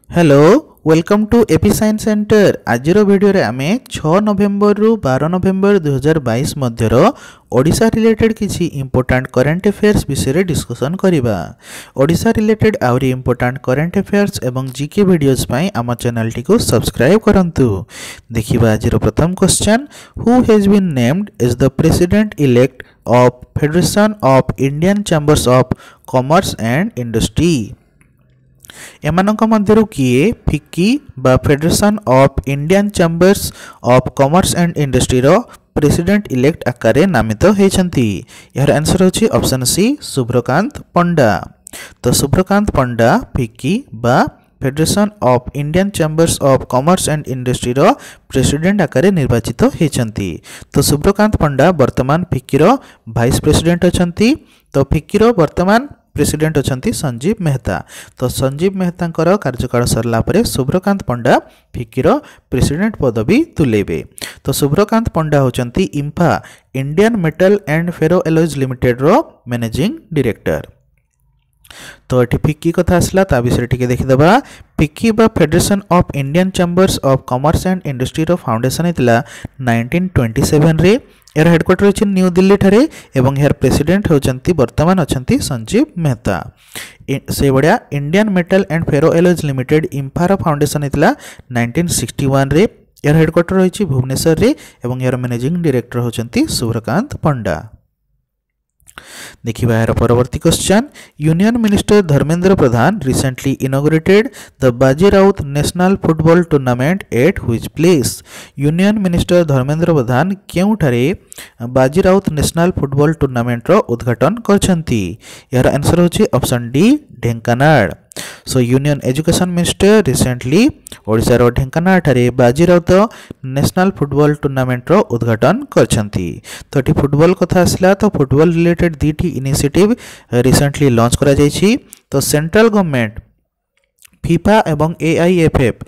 Hello welcome to AP science centre. आज video रे आमे 6 नवेम्बर रु 12 नवेम्बर 2022 मध्यर ओडिशा रिलेटेड किसी इंपोर्टेंट करंट अफेयर्स विषय डिस्कसन करिबा। ओडिशा रिलेटेड आउरी इंपोर्टेंट करंट अफेयर्स एवं जीके वीडियोस पई आम चैनल टी को सब्सक्राइब करंतु। देखिबा आज प्रथम question, who has been named as the president elect of federation of Indian chambers of commerce and industry. एमानक मध्यरु किए फिक्की बा federation of Indian chambers of commerce and industry रो प्रेसिडेंट इलेक्ट आकारे नामित होइछंती। यार आंसर होछि ऑप्शन सी शुभ्रकांत पंडा। तो शुभ्रकांत पंडा फिक्की बा federation of Indian chambers of commerce and industry रो प्रेसिडेंट आकारे निर्वाचित होइछंती। तो शुभ्रकांत पंडा वर्तमान फिक्की रो वाइस प्रेसिडेंट अछंती। तो फिक्की रो वर्तमान प्रेसिडेंट अछंती संजीव मेहता। तो संजीव मेहता कार्यकाल सरला परे शुभ्रकांत पंडा फिक्कीर प्रेसिडेंट पदवी तुलेबे। तो शुभ्रकांत पंडा होचंती IMFA Indian metal and ferro alloys limited रो मैनेजिंग डायरेक्टर। तो ये फिक्की कथा आसला ता विषय टिके देखिदबा। फिक्की बा federation of Indian chambers of commerce and industry रो फाउंडेशन हेतला 1927 रे। यार हेडक्वार्टर अछि न्यू दिल्ली ठारे एवं यार प्रेसिडेंट होचंती वर्तमान अछंती संजीव मेहता। से बड़िया Indian metal and ferro alloys limited IMFA रो फाउंडेशन हेतला 1961 रे। यार हेडक्वार्टर रही भुवनेश्वर रे एवं यार मैनेजिंग डायरेक्टर होचंती शुभ्रकांत पंडा। देखिबा यार परवर्ती question, union minister Dharmendra Pradhan recently inaugurated the Baji Rout national football tournament at which place. Union minister Dharmendra Pradhan केउठारे Baji Rout national football tournament रो उद्घाटन करछंती। यार आंसर होछि option D Dhenkanal. So union education minister recently Odisha रो ढेंकानाल ठारे Baji Rout national football tournament रो उद्घाटन करछंती। तो टी फुटबॉल कथा आसला तो फुटबॉल रिलेटेड दीटी इनिशिएटिव रिसेंटली लॉन्च करा जायछि। तो सेंट्रल गवर्नमेंट फीफा एवं AIFF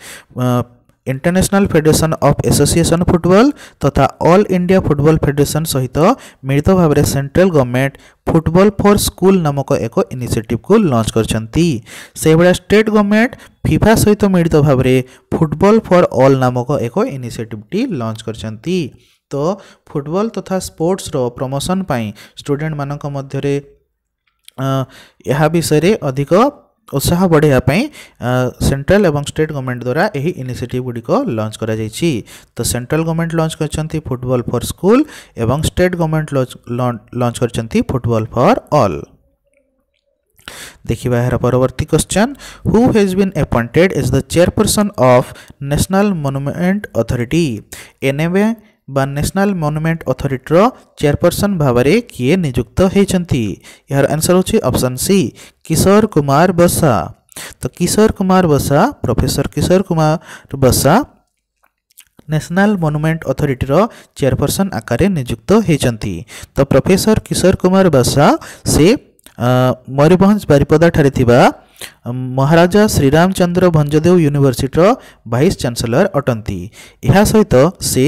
international federation of association football तथा ऑल इंडिया फुटबॉल फेडरेशन सहित मिलित भाव में central government football for school नामक एक इनिशिएटिव को लॉन्च करछंती। से बड़ा स्टेट गवर्नमेंट फीफा सहित मिलित भाव में फुटबॉल फॉर ऑल नामक एक इनिशिएटिव टी लॉन्च करछंती। तो फुटबॉल तथा स्पोर्ट्स रो प्रमोशन पाई स्टूडेंट मानक मध्य रे यह विषय अधिक उत्साह बढ़ाई सेंट्रल एवं स्टेट गवर्नमेंट द्वारा यही इनिशिएटिव गुड़िक लॉन्च करा जायछि। तो सेंट्रल गवर्नमेंट लॉन्च करछंती फुटबॉल फॉर स्कूल एवं स्टेट गवर्नमेंट लॉन्च करछंती फुटबॉल फॉर ऑल। देखिबा यार परवर्ती question, who has been appointed as the chairperson of national monument authority. NMA बा नेशनल मॉन्यूमेंट अथॉरिटी रो चेयरपर्सन भावरे किए नियुक्त होइछंती। यार आंसर होछि ऑप्शन सी किशोर कुमार बसा। तो किशोर कुमार बसा प्रोफेसर किशोर कुमार बसा नेशनल मॉन्यूमेंट अथॉरिटी रो चेयरपर्सन आकारे नियुक्त होइछंती। तो प्रोफेसर किशोर कुमार बसा से मयूरभंज बारिपदा ठारे थिबा महाराजा श्रीरामचंद्र भंजदेव यूनिवर्सिटी रो वाइस चांसलर अटंती। यह सहित से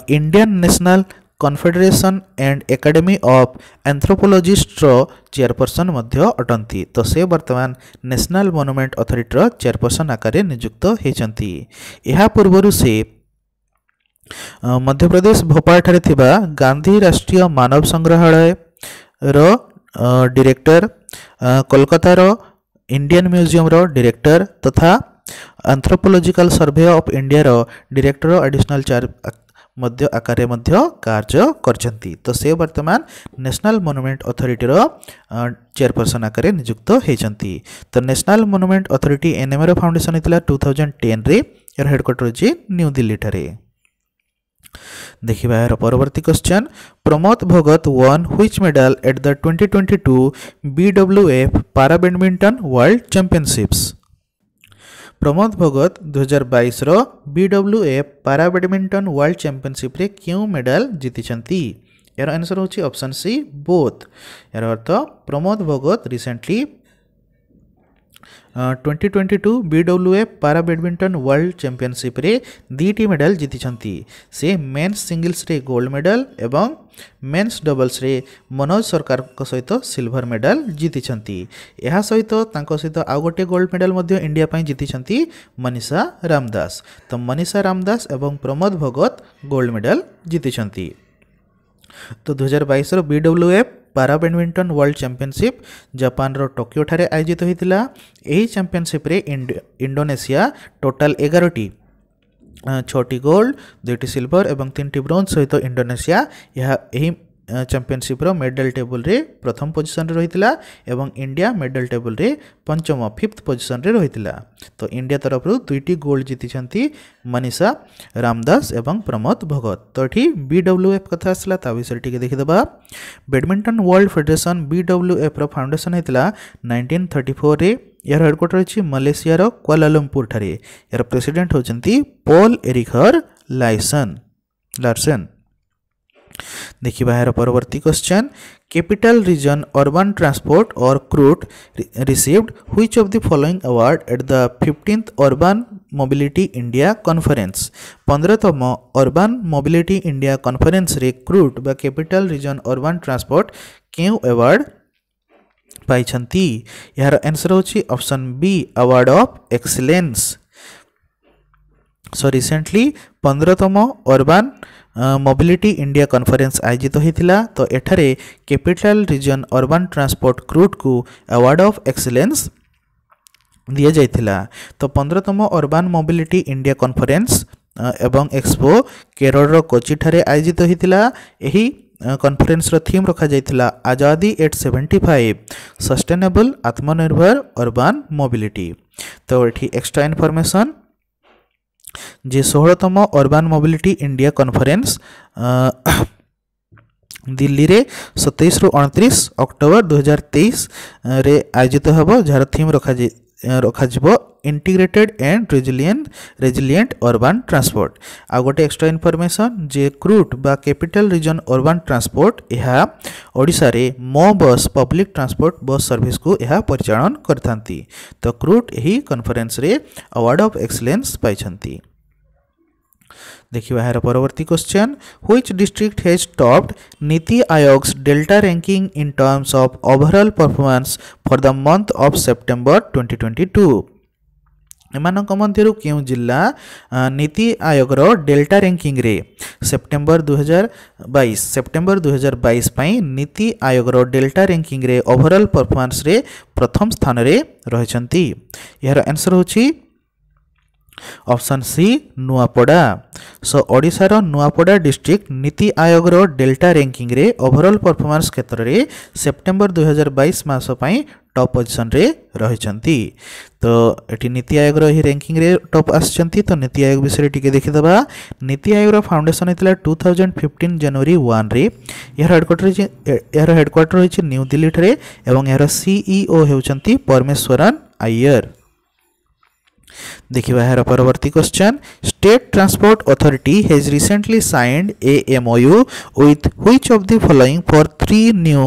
Indian national confederation and academy of anthropologist रो चेयरपर्सन मध्य अटंती। तो से वर्तमान नेशनल मॉन्यूमेंट अथॉरिटी रो चेयरपर्सन आकारे नियुक्त होइछंती। यह पूर्वरु से मध्य प्रदेश भोपाल ठारे थिबा गांधी राष्ट्रीय मानव संग्रहालय रो डायरेक्टर, कोलकाता रो इंडियन म्यूजियम रो डायरेक्टर तथा एंथ्रोपोलॉजिकल सर्वे ऑफ इंडिया रो डायरेक्टर एडिशनल चार्ज मध्य आकारे मध्य कार्य करछंती। तो से वर्तमान नेशनल मॉन्यूमेंट अथॉरिटी रो चेयरपर्सन आकारे नियुक्त होइछंती। तो नेशनल मॉन्यूमेंट अथॉरिटी एनएमए रो फाउंडेशन हेतला 2010 रे। यार हेडक्वार्टर अछि न्यू दिल्ली ठारे। देखिबा यार परवर्ती question, Pramod Bhagat one which medal at the 2022 BWF पारा badminton world championships. Pramod Bhagat 2022 रो बीडब्ल्यूएफ पारा बैडमिंटन वर्ल्ड चैंपियनशिप रे क्यों मेडल जीतिछंती। यार आंसर होछि ऑप्शन सी बोथ। यार अर्थ Pramod Bhagat recently 2022 BWF para badminton world championship रे 2टी मेडल जीति से मेन्स सिंगल्स रे गोल्ड मेडल एवं मेन्स डबल्स रे मनोज सरकार सहित सिल्वर मेडल जीति यह सहित सहित आउ गोटे गोल्ड मेडल इंडिया पाई जीति मनीषा रामदास। तो मनीषा रामदास एवं प्रमोद भगत गोल्ड मेडल जीति। तो 2022 BWF para badminton world championship Japan रो टोक्यो ठारे आयोजित होता। यही चैंपियनशिप रे इंडोनेशिया टोटाल 11टी 6टी गोल्ड 2टी सिल्वर एवं 3टी ब्रोंज सहित इंडोनेशिया यही चैंपियनशिप रो मेडल टेबल रे प्रथम पोजिशन रे रहितला एवं इंडिया मेडल टेबल रे पंचम 5th पोजिशन रे रहितला। तो इंडिया तरफ 2टी गोल्ड जीति मनीषा रामदास एवं प्रमोद भगत। तो ये BWF कथा आसला ता विषय टिके देखिदबा। बैडमिंटन वर्ल्ड फेडरेशन BWF रो फाउंडेशन हेतला 1934 रे। यार हेडक्वार्टर अछि मलेशिया रो कुआलालंपुर ठारे। यार प्रेसिडेंट होचंती पॉल एरिकर लार्सन। देखिबा यार परवर्ती question capital region urban transport or CRUT received which of the following award at the 15th urban mobility India conference. 15तम अर्बन मोबिलिटी इंडिया कॉन्फ्रेंस रे क्रूट बा कैपिटल रीजन अर्बन ट्रांसपोर्ट केउ award पाइछंती। यार answer होची option B award of excellence. So recently 15तम urban mobility India conference आयोजित होता। तो एठारे कैपिटल रीजन अर्बन ट्रांसपोर्ट क्रूट को अवार्ड ऑफ एक्सीलेंस दिया जाइथिला। तो 15तम अर्बन मोबिलिटी इंडिया कॉन्फ्रेंस एवं एक्सपो केरल रो कोची ठारे आयोजित होता। यही कॉन्फ्रेंस रो थीम रखा जाइथिला आजादी एट 75 सस्टेनेबल आत्मनिर्भर अर्बन मोबिलिटी। तो ये एक्स्ट्रा इनफॉरमेशन जे 16तम urban mobility India conference Delhi रे 27 रु 29 अक्टोबर 2023 रे आयोजित हबो। जार थीम रखा जिवो integrated and resilient urban transport. आ गोटे एक्स्ट्रा इनफॉरमेशन जे क्रूट बा कैपिटल रीजन अर्बन ट्रांसपोर्ट यह ओडिशा रे मो बस पब्लिक ट्रांसपोर्ट बस सर्विस को यह परिचालन करथांती। तो क्रूट यही कॉन्फ्रेंस रे अवार्ड ऑफ एक्सीलेंस पाइछंती। देखिए यार परवर्ती question which district has topped NITI Aayog's delta ranking in terms of overall performance for the month of September 2022। एमानक मध्यरु केउ जिल्ला नीति आयोग रो डेल्टा रैंकिंग रे सेप्टेम्बर 2022 पई नीति आयोग रो डेल्टा रैंकिंग रे ओवरऑल परफॉर्मेंस रे प्रथम स्थान रे रहिसंती। यार आंसर होची option C Nuapada. So Odisha रो नुआपड़ा डिस्ट्रिक्ट नीति आयोग रो डेल्टा रैंकिंग रे ओवरऑल परफॉर्मेंस क्षेत्र रे सेप्टेम्बर 2022 मास पई टॉप पोजीशन रे रहिसंती। तो एटी नीति आयोग रो ही रैंकिंग रे टॉप आछंती। तो नीति आयोग विषय टिके देखिदबा। नीति आयोग रो फाउंडेशन हेतला 2015 जनवरी 1 रे। यार हेडक्वार्टर होछि न्यू दिल्ली ठारे एवं यार सीईओ हेउचंती परमेश्वरन अय्यर। देखिए यार परवर्ती question state transport authority has recently signed A MOU with which of the following for 3 new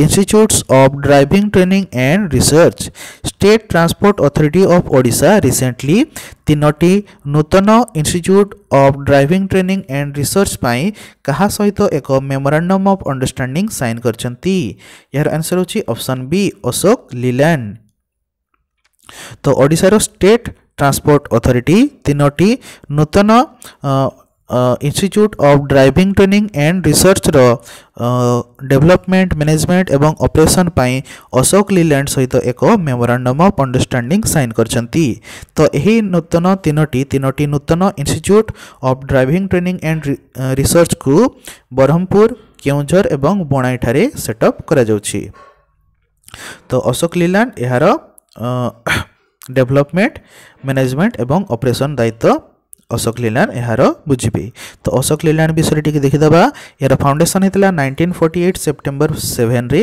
institutes of driving training and research। State transport authority of Odisha recently 3टी नूतन institute of driving training and research पाई कहा सहित एक memorandum of understanding sign करछंती। यार answer होची option B Ashok Leyland. तो ओडिशा रो स्टेट ट्रांसपोर्ट अथॉरिटी 3टी नूतन institute of driving training and research रो डेवलपमेंट मैनेजमेंट एवं ऑपरेशन पाई अशोक लीलैंड सहित एक मेमोरेंडम ऑफ अंडरस्टैंडिंग साइन करछंती। तो यही नूतन तीनोटी नूतन institute of driving training and research को बरहमपुर केउंझर एवं बणाई ठारे सेटअप करा जाउछि। तो अशोक लीलैंड यार डेवलपमेंट मैनेजमेंट एवं ऑपरेशन दायित्व अशोक लीलैंड यार बुझे। तो अशोक लीलैंड विषय टी देखिदबा। यार फाउंडेशन होता 1948 सेप्टेम्बर 7 रे।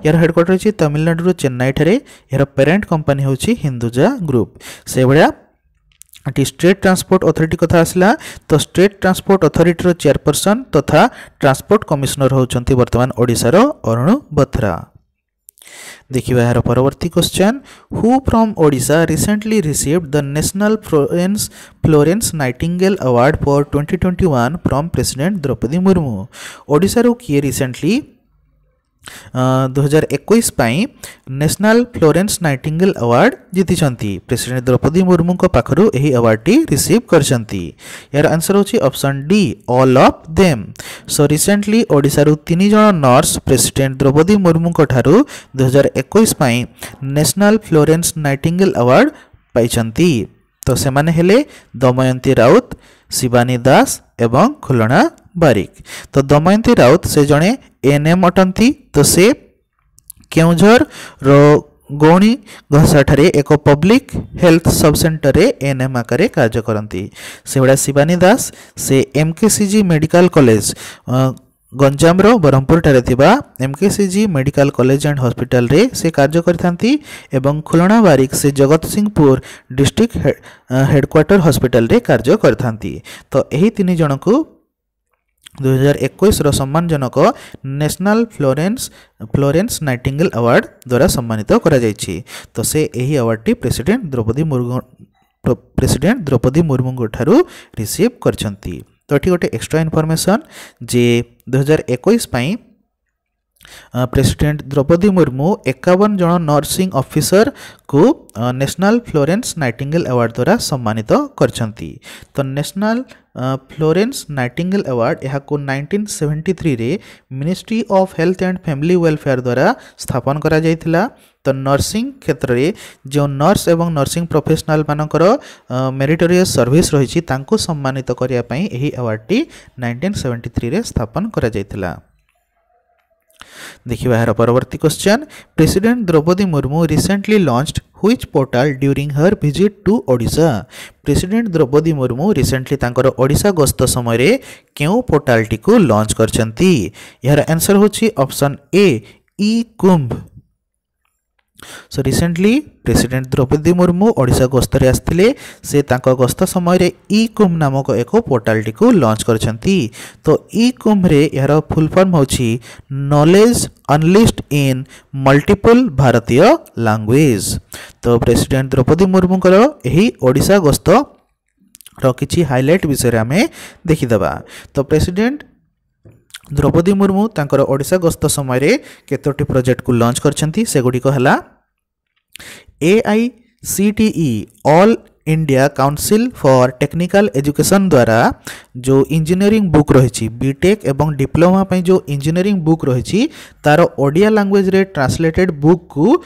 यार हेडक्वार्टर होची तमिलनाडु चेन्नई ठारे। यार पेरेंट कंपनी होची हिंदुजा ग्रुप। से भलिया स्टेट ट्रांसपोर्ट अथॉरिटी कथा आसला। तो स्टेट ट्रांसपोर्ट अथॉरिटी रो चेयरपर्सन तथा ट्रांसपोर्ट कमिश्नर होचंती वर्तमान ओडिसा रो अरुण बथरा। देखिए यार परवर्ती question, who from Odisha recently received the national Florence Nightingale award for 2021 from president Draupadi Murmu. Odisha रो किए recently 2021 national Florence Nightingale award जीति प्रेसिडेंट द्रौपदी मुर्मू को पाखरु एही अवार्ड टी रिसीव करछंती। यार आंसर होची option D all of them. So recently Odisha रु 3 जण नर्स प्रेसिडेंट द्रौपदी मुर्मू को ठारू 2021 नेशनल फ्लोरेंस नाइटिंगेल अवार्ड पाइछंती। तो सेमाने हेले दमयंती राउत, शिवानी दास एवं खुलना बारिक। तो दमयंती राउत से जड़े एएनएम अटंती। तो से केउझर रो गौणी घसा ठारे एक पब्लिक हेल्थ सब सेंटर रे एएनएम आकार कार्य करती। से भाया शिवानी दास से एमकेसीजी मेडिकल कॉलेज गंजाम रो ब्रह्मपुर ठारे थिबा MKCG medical college and hospital रे से कार्य करथांती। एवं खुलना बारिक से जगत सिंहपुर डिस्ट्रिक्ट हेडक्वार्टर हॉस्पिटल रे कार्य करथांती। तो यही 3 जन को 2021 रो सम्मानजनक नेशनल फ्लोरेंस नाइटिंगेल अवार्ड द्वारा सम्मानित करा जायछि। तो से यही अवार्ड टी प्रेसिडेंट द्रौपदी मुर्मू ठारू रिसीव करछंती। तो ये गोटे एक्स्ट्रा इनफॉरमेशन जे 2021 प्रेसिडेंट द्रौपदी मुर्मू 51 जन नर्सिंग ऑफिसर को नेशनल फ्लोरेंस नाइटिंगेल अवार्ड द्वारा सम्मानित करछंती। तो नेशनल फ्लोरेंस नाइटिंगेल अवार्ड यहाँ को 1973 रे ministry of health and family welfare द्वारा स्थापन करा जायथिला। तो नर्सिंग क्षेत्र में जो नर्स एवं नर्सिंग प्रोफेशनल मानकर मेरिटोरियस सर्विस रही तांको सम्मानित करिया पई एही अवार्ड टी 1973 रे स्थापन करा जायथिला। देखिए यार परवर्ती question, president Draupadi Murmu recently launched which portal during her visit to Odisha. President Draupadi Murmu recently तांकर ओडिशा गस्त समय रे केउ पोर्टल टी को लॉन्च करछंती। यार आंसर होची option A E Kumbh. So recently president Draupadi Murmu Odisha गस्तरे आसथिले। से तांको गस्त समय रे ई कुंभ नामक एक पोर्टल टी को लॉन्च करछंती। तो ई कुंभ रे यार फुल फॉर्म होची नॉलेज अनलिस्ट इन मल्टीपल भारतीय लैंग्वेज। तो प्रेसिडेंट द्रौपदी मुर्मू करो एही ओडिशा गस्त रो किछि हाइलाइट विषय रे हमें देखिदबा। तो प्रेसिडेंट द्रौपदी मुर्मू तांकर ओडिशा गस्त समय रे केतोटी प्रोजेक्ट को लॉन्च करछंती। से गुडी को हला AICTE all India council for technical education द्वारा जो इंजीनियरिंग बुक रही बीटेक एवं डिप्लोमा पे जो इंजीनियरिंग बुक रही तार ओडिया लैंग्वेज रे ट्रांसलेटेड बुक को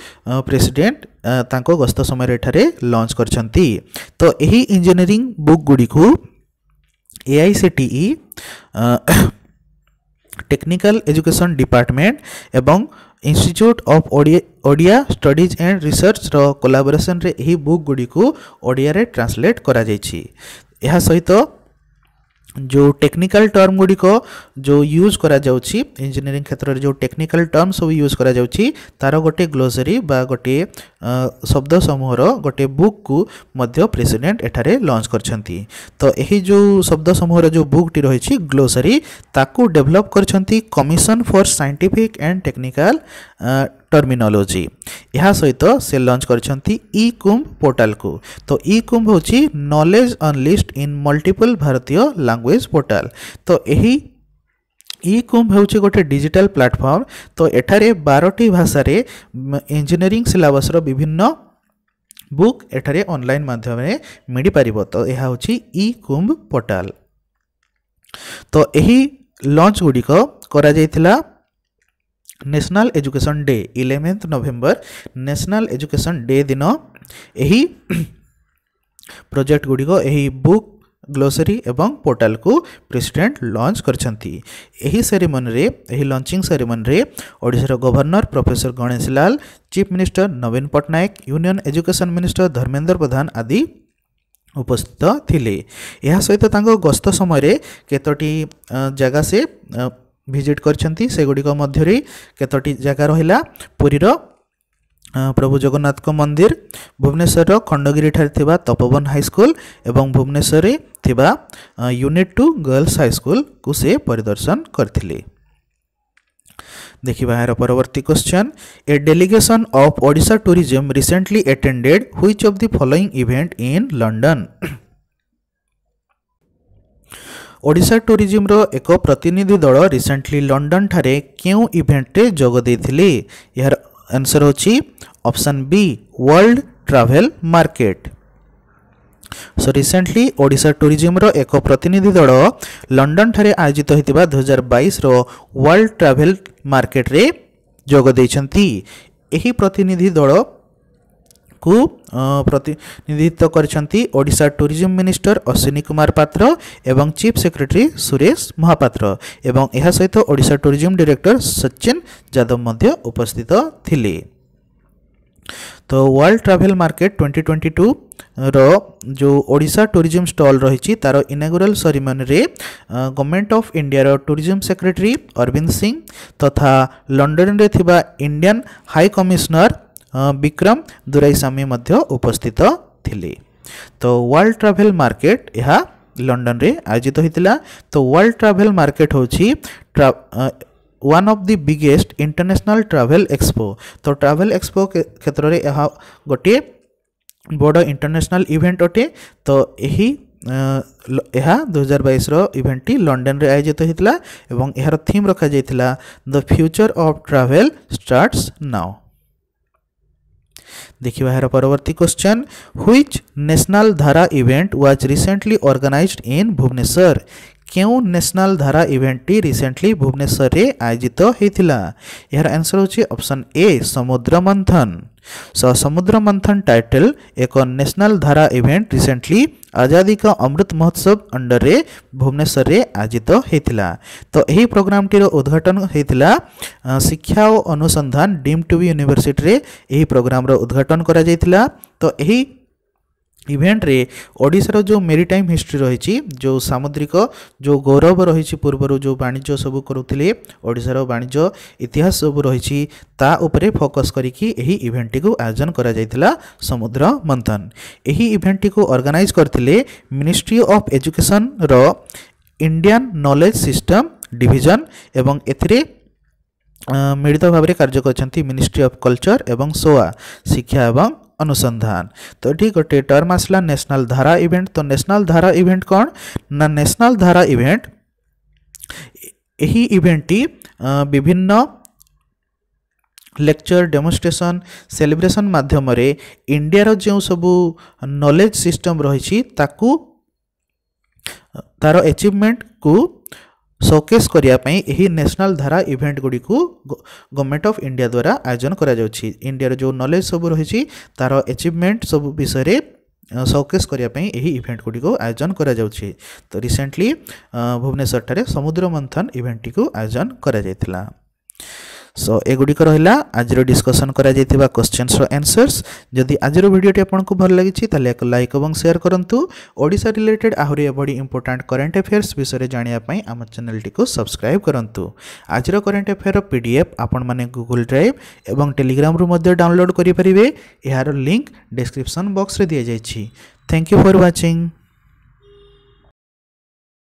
प्रेसिडेंट तांको गस्त समय रे ठारे लॉन्च करछंती। तो यही इंजीनियरिंग बुक गुडी को AICTE टेक्निकल एजुकेशन डिपार्टमेंट एवं institute of Odia studies and research रो कोलाबोरेशन रे यही बुक गुडी को ओडिया रे ट्रांसलेट करा जायछि। यह सहित जो टेक्निकल टर्म गुडी को जो यूज करा जाउछि इंजीनियरिंग क्षेत्र रे जो टेक्निकल टर्म सब यूज करा जाउछि तार गोटे ग्लोसरी बा गोटे शब्द समूह रो गोटे बुक को मध्य प्रेसिडेंट एठारे लॉन्च करछंती। तो यही जो शब्द समूह रो जो बुक टी रहिछि ग्लोसरी ताकू डेवलप करछंती commission for scientific and technical terminology. यह सहित से लॉन्च करछंती ई कुंभ पोर्टल को। तो ई कुंभ होची नॉलेज अनलिस्ट इन मल्टीपल भारतीय लैंग्वेज पोर्टल। तो यही ई कुंभ होची गोटे डिजिटल प्लेटफॉर्म। तो एठारे 12टी भाषा रे इंजीनियरिंग सिलेबस रो विभिन्न बुक एठारे ऑनलाइन माध्यम रे मिली पारिबो। तो यह होची ई कुंभ पोर्टल। तो यही लॉन्च गुडी को करा जायतिला national education day 11 November national education day दिन यही प्रोजेक्ट गुडी को यही बुक ग्लोसरी एवं पोर्टल को प्रेसिडेंट लॉन्च करछंती। यही सेरेमनी रे यही लॉन्चिंग सेरेमनी रे Odisha governor professor Ganesh Lal, chief minister Naveen Patnaik, union education minister Dharmendra Pradhan आदि उपस्थित थिले। यह सहित तांको गस्त समय रे केतोटी जगह से विजिट करछंती। से गुडी को मध्य रे केतोटी जगह रहिला पुरी रो प्रभु जगन्नाथ को मंदिर, भुवनेश्वर खंडगिरी ठारे थिबा तपोवन हाई स्कूल एवं भुवनेश्वर रे थिबा यूनिट 2 गर्ल्स हाई स्कूल को से परिदर्शन करथिले। देखिबा यार परवर्ती question a delegation of Odisha tourism recently attended which of the following event in London. Odisha tourism रो एक प्रतिनिधि दल रिसेंटली लंडन ठारे क्यों इवेंट रे जोग देथिले। यार आंसर होची option B world travel market. So recently Odisha tourism रो एक प्रतिनिधि दल लंडन ठारे आयोजित होइतिबा 2022 रो वर्ल्ड ट्रैवल मार्केट रे जोग दैछंती। एही प्रतिनिधि दल को प्रतिनिधित्व करछंती ओडिशा टूरिज्म मिनिस्टर अश्विनी कुमार पात्र एवं चीफ सेक्रेटरी सुरेश महापात्र एवं एहा सहित ओडिशा टूरिज्म डायरेक्टर सचिन यादव मध्य उपस्थित थिले। तो वर्ल्ड ट्रैवल मार्केट 2022 रो जो ओडिशा टूरिज्म स्टॉल रही तार इनागुरल सेरेमनी रे गवर्नमेंट ऑफ इंडिया रो टूरिज्म सेक्रेटरी अरविंद सिंह तथा लंडन रे थिबा Indian high commissioner Vikram Doraiswamy मध्य उपस्थित थिले। तो वर्ल्ड ट्रैवल मार्केट यह लंडन रे आयोजित होइतिला। तो वर्ल्ड ट्रैवल मार्केट होची one of the biggest international travel expo. तो ट्रैवल एक्सपो क्षेत्र में यह गोटे बड़ इंटरनेशनल इवेंट अटे। तो यही यह 2022 रो इवेंट लंडन रे आयोजित होइतिला एवं यार थीम रखा जाइतिला the future of travel starts now. देखिए यार परवर्ती question which national Dhara event was recently organized in Bhubaneswar. क्यों national Dhara event recently Bhubaneswar रे आयोजित होइतिला। यार आंसर होची ऑप्शन ए समुद्र मंथन। सो समुद्र मंथन टाइटल एक नेशनल धारा इवेंट रिसेंटली आजादी का अमृत महोत्सव अंडर रे भुवनेश्वर रे आयोजित होइतिला। तो यही प्रोग्राम टीर उद्घाटन होइतिला शिक्षा और अनुसंधान डीम्ड टू बी यूनिवर्सिटी रे यही प्रोग्राम रो उद्घाटन करा जाइतिला। तो यही इवेंट रे ओडिशार जो मेरीटाइम हिस्ट्री रही जो सामुद्रिक जो गौरव रही पूर्वर जो वाणिज्य सब करुले ओडिशार वाणिज्य इतिहास सब रही ता उपरे फोकस करिकी एही इवेंट को आयोजन करा जाइतिला समुद्र मंथन। एही इवेंट को ऑर्गेनाइज करथिले मिनिस्ट्री ऑफ एजुकेशन रो इंडियन नॉलेज सिस्टम डिवीजन एवं एथिरे मिलित भाव में कार्य करछंती मिनिस्ट्री ऑफ कल्चर एवं सोआ शिक्षा एवं अनुसंधान। तो ये गोटे टर्म आसला नेशनल धारा इवेंट। तो नेशनल धारा इवेंट कौन ना नेशनल धारा इवेंट यही इवेंट विभिन्न लेक्चर डेमोन्स्ट्रेशन सेलिब्रेशन माध्यम रे इंडिया रो जो सब नॉलेज सिस्टम रही ताकू तार अचीवमेंट को शोकेस करिया पई एही नेशनल धारा इवेंट गुडी को गवर्नमेंट ऑफ इंडिया द्वारा आयोजन करा जाउछि। इंडिया रो जो नॉलेज सब रही तार अचीवमेंट सब विषय रे शोकेस करिया पई एही इवेंट गुडी को आयोजन करा जाउछि। तो रिसेंटली भुवनेश्वर ठारे समुद्र मंथन इवेंट को आयोजन करा जाइतिला। सो एगुड़िक रहा आज डिस्कसन करा जाइतिबा क्वेश्चंस रो आंसर्स। जदि आज वीडियोटी आपको भल लगी ताले एक लाइक और शेयर करंतु। ओडिशा रिलेटेड आहुरी बड़ी इंपोर्टेंट करंट अफेयर्स विषय जानिया पई आम चैनल टी सब्सक्राइब करंतु। आज करंट अफेयर पीडीएफ आपण माने गूगल ड्राइव एवं टेलीग्राम रु मध्ये डाउनलोड करि परिबे। यार लिंक डिस्क्रिप्शन बॉक्स रे दिया जाइछि। Thank you for watching.